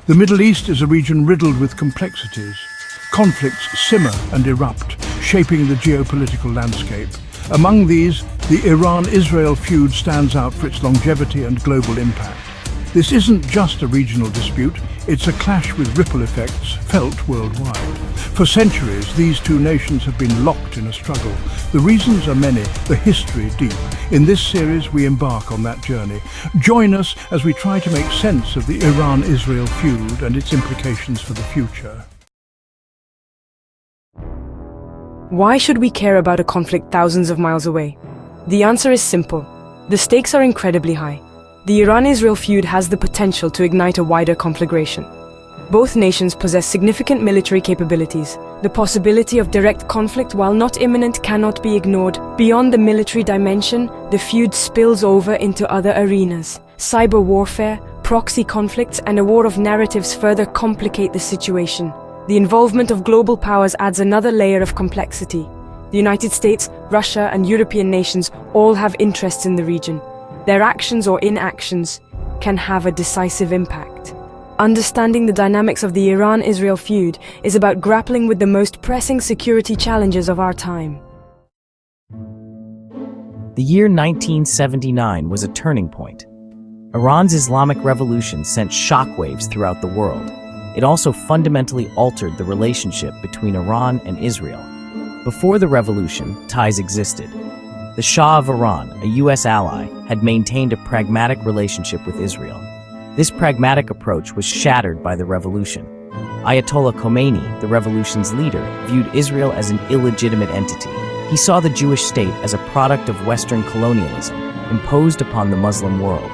The Middle East is a region riddled with complexities. Conflicts simmer and erupt, shaping the geopolitical landscape. Among these, the Iran-Israel feud stands out for its longevity and global impact. This isn't just a regional dispute, it's a clash with ripple effects felt worldwide. For centuries, these two nations have been locked in a struggle. The reasons are many, the history deep. In this series, we embark on that journey. Join us as we try to make sense of the Iran-Israel feud and its implications for the future. Why should we care about a conflict thousands of miles away? The answer is simple. The stakes are incredibly high. The Iran-Israel feud has the potential to ignite a wider conflagration. Both nations possess significant military capabilities. The possibility of direct conflict, while not imminent, cannot be ignored. Beyond the military dimension, the feud spills over into other arenas. Cyber warfare, proxy conflicts, and a war of narratives further complicate the situation. The involvement of global powers adds another layer of complexity. The United States, Russia, and European nations all have interests in the region. Their actions or inactions can have a decisive impact. Understanding the dynamics of the Iran-Israel feud is about grappling with the most pressing security challenges of our time. The year 1979 was a turning point. Iran's Islamic Revolution sent shockwaves throughout the world. It also fundamentally altered the relationship between Iran and Israel. Before the revolution, ties existed. The Shah of Iran, a U.S. ally, had maintained a pragmatic relationship with Israel. This pragmatic approach was shattered by the revolution. Ayatollah Khomeini, the revolution's leader, viewed Israel as an illegitimate entity. He saw the Jewish state as a product of Western colonialism, imposed upon the Muslim world.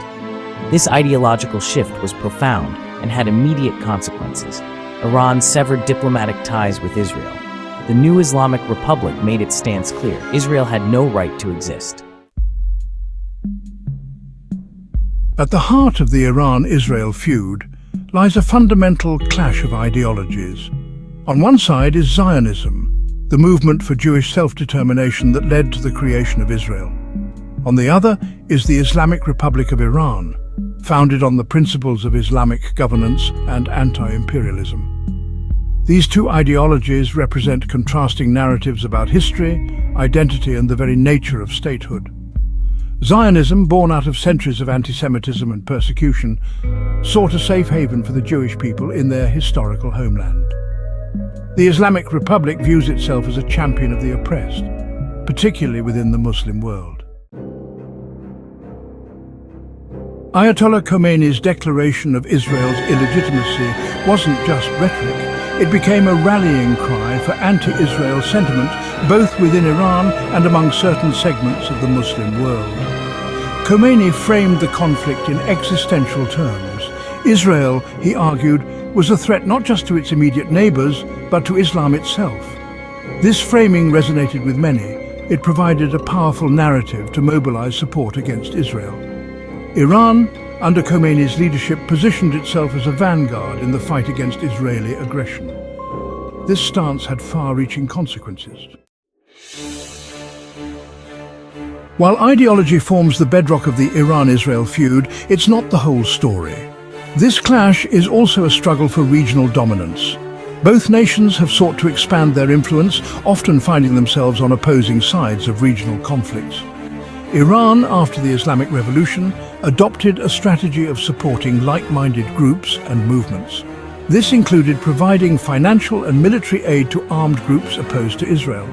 This ideological shift was profound and had immediate consequences. Iran severed diplomatic ties with Israel. The new Islamic Republic made its stance clear. Israel had no right to exist. At the heart of the Iran-Israel feud lies a fundamental clash of ideologies. On one side is Zionism, the movement for Jewish self-determination that led to the creation of Israel. On the other is the Islamic Republic of Iran, founded on the principles of Islamic governance and anti-imperialism. These two ideologies represent contrasting narratives about history, identity, and the very nature of statehood. Zionism, born out of centuries of anti-Semitism and persecution, sought a safe haven for the Jewish people in their historical homeland. The Islamic Republic views itself as a champion of the oppressed, particularly within the Muslim world. Ayatollah Khomeini's declaration of Israel's illegitimacy wasn't just rhetoric. It became a rallying cry for anti-Israel sentiment both within Iran and among certain segments of the Muslim world. Khomeini framed the conflict in existential terms. Israel, he argued, was a threat not just to its immediate neighbors, but to Islam itself. This framing resonated with many. It provided a powerful narrative to mobilize support against Israel. Iran, under Khomeini's leadership, positioned itself as a vanguard in the fight against Israeli aggression. This stance had far-reaching consequences. While ideology forms the bedrock of the Iran-Israel feud, it's not the whole story. This clash is also a struggle for regional dominance. Both nations have sought to expand their influence, often finding themselves on opposing sides of regional conflicts. Iran, after the Islamic Revolution, adopted a strategy of supporting like-minded groups and movements. This included providing financial and military aid to armed groups opposed to Israel.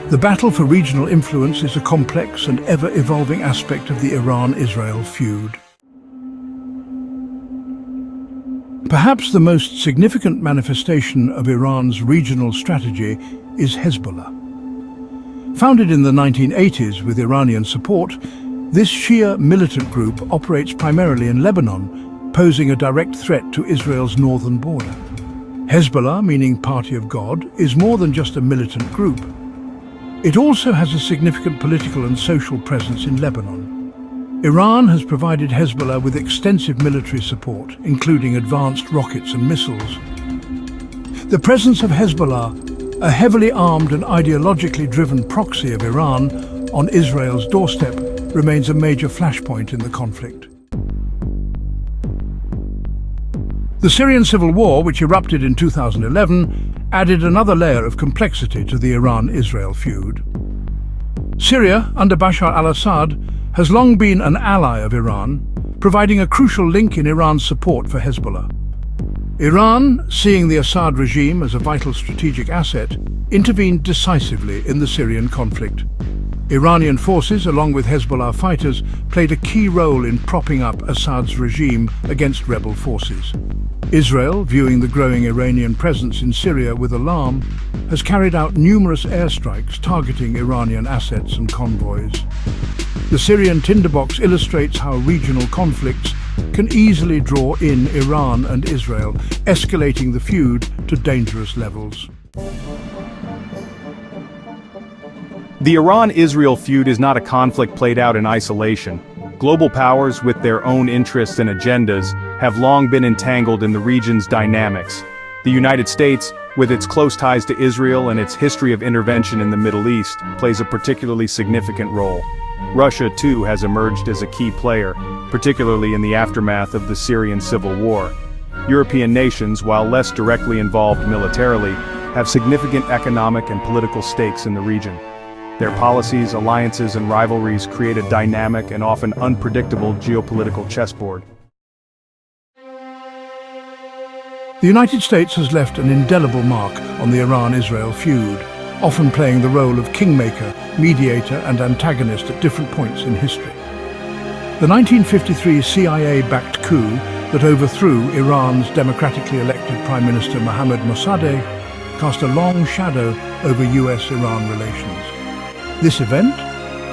The battle for regional influence is a complex and ever-evolving aspect of the Iran-Israel feud. Perhaps the most significant manifestation of Iran's regional strategy is Hezbollah. Founded in the 1980s with Iranian support, this Shia militant group operates primarily in Lebanon, posing a direct threat to Israel's northern border. Hezbollah, meaning Party of God, is more than just a militant group. It also has a significant political and social presence in Lebanon. Iran has provided Hezbollah with extensive military support, including advanced rockets and missiles. The presence of Hezbollah, a heavily armed and ideologically driven proxy of Iran on Israel's doorstep, remains a major flashpoint in the conflict. The Syrian civil war, which erupted in 2011, added another layer of complexity to the Iran-Israel feud. Syria, under Bashar al-Assad, has long been an ally of Iran, providing a crucial link in Iran's support for Hezbollah. Iran, seeing the Assad regime as a vital strategic asset, intervened decisively in the Syrian conflict. Iranian forces, along with Hezbollah fighters, played a key role in propping up Assad's regime against rebel forces. Israel, viewing the growing Iranian presence in Syria with alarm, has carried out numerous airstrikes targeting Iranian assets and convoys. The Syrian tinderbox illustrates how regional conflicts can easily draw in Iran and Israel, escalating the feud to dangerous levels. The Iran-Israel feud is not a conflict played out in isolation. Global powers, with their own interests and agendas, have long been entangled in the region's dynamics. The United States, with its close ties to Israel and its history of intervention in the Middle East, plays a particularly significant role. Russia, too, has emerged as a key player, particularly in the aftermath of the Syrian civil war. European nations, while less directly involved militarily, have significant economic and political stakes in the region. Their policies, alliances, and rivalries create a dynamic and often unpredictable geopolitical chessboard. The United States has left an indelible mark on the Iran-Israel feud, often playing the role of kingmaker, mediator, and antagonist at different points in history. The 1953 CIA-backed coup that overthrew Iran's democratically elected Prime Minister Mohammad Mossadegh cast a long shadow over US-Iran relations. This event,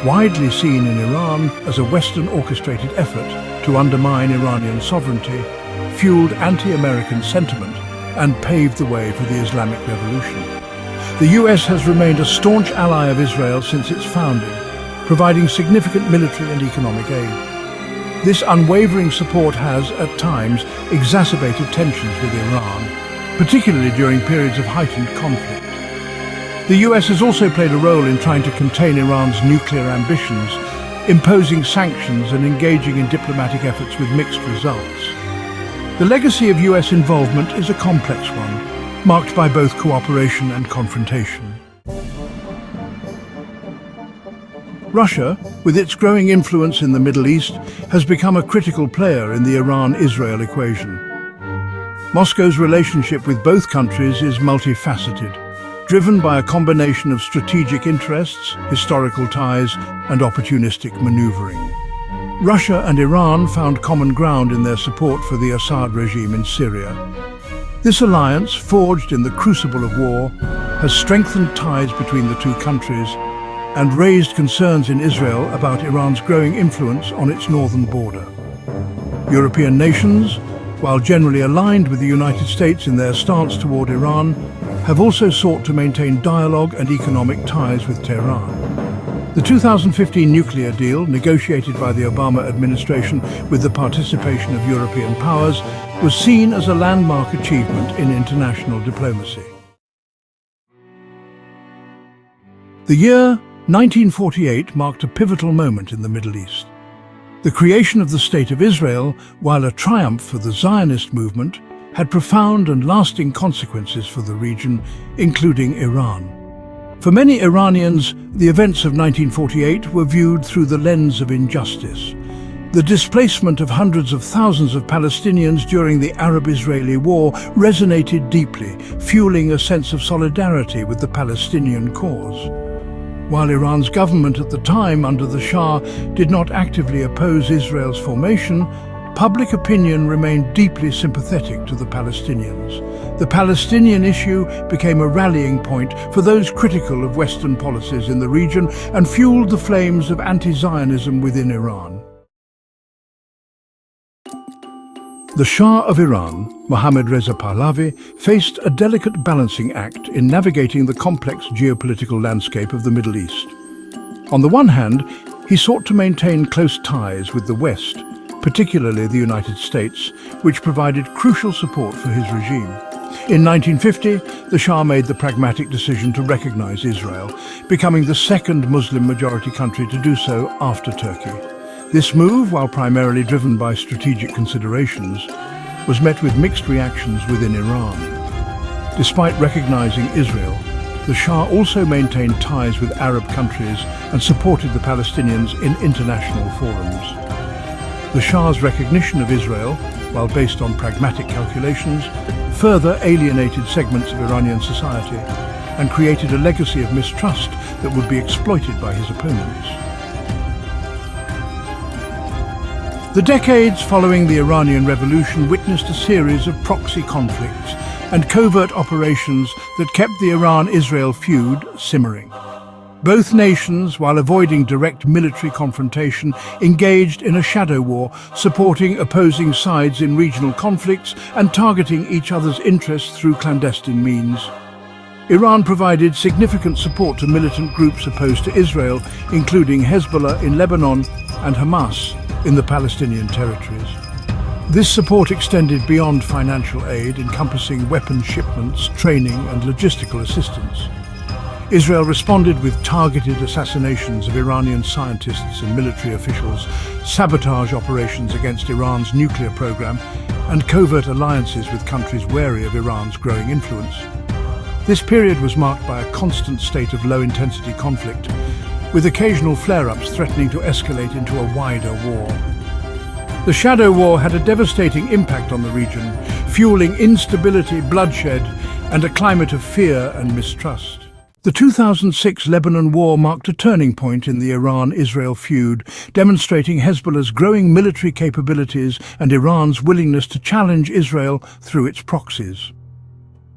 widely seen in Iran as a Western-orchestrated effort to undermine Iranian sovereignty, fueled anti-American sentiment and paved the way for the Islamic Revolution. The US has remained a staunch ally of Israel since its founding, providing significant military and economic aid. This unwavering support has, at times, exacerbated tensions with Iran, particularly during periods of heightened conflict. The US has also played a role in trying to contain Iran's nuclear ambitions, imposing sanctions and engaging in diplomatic efforts with mixed results. The legacy of US involvement is a complex one, marked by both cooperation and confrontation. Russia, with its growing influence in the Middle East, has become a critical player in the Iran-Israel equation. Moscow's relationship with both countries is multifaceted, driven by a combination of strategic interests, historical ties, and opportunistic maneuvering. Russia and Iran found common ground in their support for the Assad regime in Syria. This alliance, forged in the crucible of war, has strengthened ties between the two countries and raised concerns in Israel about Iran's growing influence on its northern border. European nations, while generally aligned with the United States in their stance toward Iran, have also sought to maintain dialogue and economic ties with Tehran. The 2015 nuclear deal, negotiated by the Obama administration with the participation of European powers, was seen as a landmark achievement in international diplomacy. The year 1948 marked a pivotal moment in the Middle East. The creation of the State of Israel, while a triumph for the Zionist movement, had profound and lasting consequences for the region, including Iran. For many Iranians, the events of 1948 were viewed through the lens of injustice. The displacement of hundreds of thousands of Palestinians during the Arab-Israeli War resonated deeply, fueling a sense of solidarity with the Palestinian cause. While Iran's government at the time, under the Shah, did not actively oppose Israel's formation, public opinion remained deeply sympathetic to the Palestinians. The Palestinian issue became a rallying point for those critical of Western policies in the region and fueled the flames of anti-Zionism within Iran. The Shah of Iran, Mohammad Reza Pahlavi, faced a delicate balancing act in navigating the complex geopolitical landscape of the Middle East. On the one hand, he sought to maintain close ties with the West, particularly the United States, which provided crucial support for his regime. In 1950, the Shah made the pragmatic decision to recognize Israel, becoming the second Muslim-majority country to do so after Turkey. This move, while primarily driven by strategic considerations, was met with mixed reactions within Iran. Despite recognizing Israel, the Shah also maintained ties with Arab countries and supported the Palestinians in international forums. The Shah's recognition of Israel, while based on pragmatic calculations, further alienated segments of Iranian society and created a legacy of mistrust that would be exploited by his opponents. The decades following the Iranian Revolution witnessed a series of proxy conflicts and covert operations that kept the Iran-Israel feud simmering. Both nations, while avoiding direct military confrontation, engaged in a shadow war, supporting opposing sides in regional conflicts and targeting each other's interests through clandestine means. Iran provided significant support to militant groups opposed to Israel, including Hezbollah in Lebanon and Hamas in the Palestinian territories. This support extended beyond financial aid, encompassing weapons shipments, training and logistical assistance. Israel responded with targeted assassinations of Iranian scientists and military officials, sabotage operations against Iran's nuclear program, and covert alliances with countries wary of Iran's growing influence. This period was marked by a constant state of low-intensity conflict, with occasional flare-ups threatening to escalate into a wider war. The Shadow War had a devastating impact on the region, fueling instability, bloodshed, and a climate of fear and mistrust. The 2006 Lebanon War marked a turning point in the Iran-Israel feud, demonstrating Hezbollah's growing military capabilities and Iran's willingness to challenge Israel through its proxies.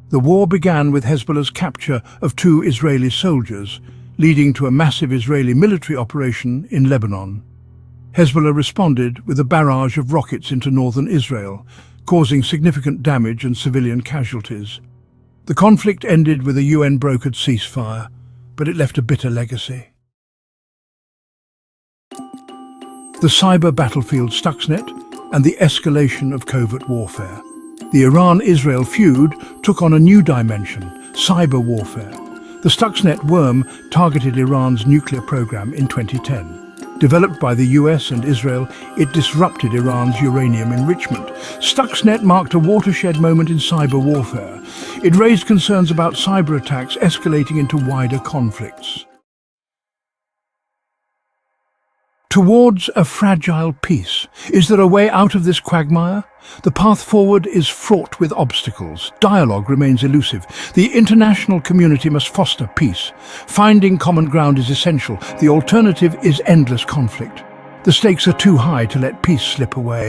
The war began with Hezbollah's capture of 2 Israeli soldiers, leading to a massive Israeli military operation in Lebanon. Hezbollah responded with a barrage of rockets into northern Israel, causing significant damage and civilian casualties. The conflict ended with a UN-brokered ceasefire, but it left a bitter legacy. The cyber battlefield Stuxnet and the escalation of covert warfare. The Iran-Israel feud took on a new dimension, cyber warfare. The Stuxnet worm targeted Iran's nuclear program in 2010. Developed by the US and Israel, it disrupted Iran's uranium enrichment. Stuxnet marked a watershed moment in cyber warfare. It raised concerns about cyber attacks escalating into wider conflicts. Towards a fragile peace. Is there a way out of this quagmire? The path forward is fraught with obstacles. Dialogue remains elusive. The international community must foster peace. Finding common ground is essential. The alternative is endless conflict. The stakes are too high to let peace slip away.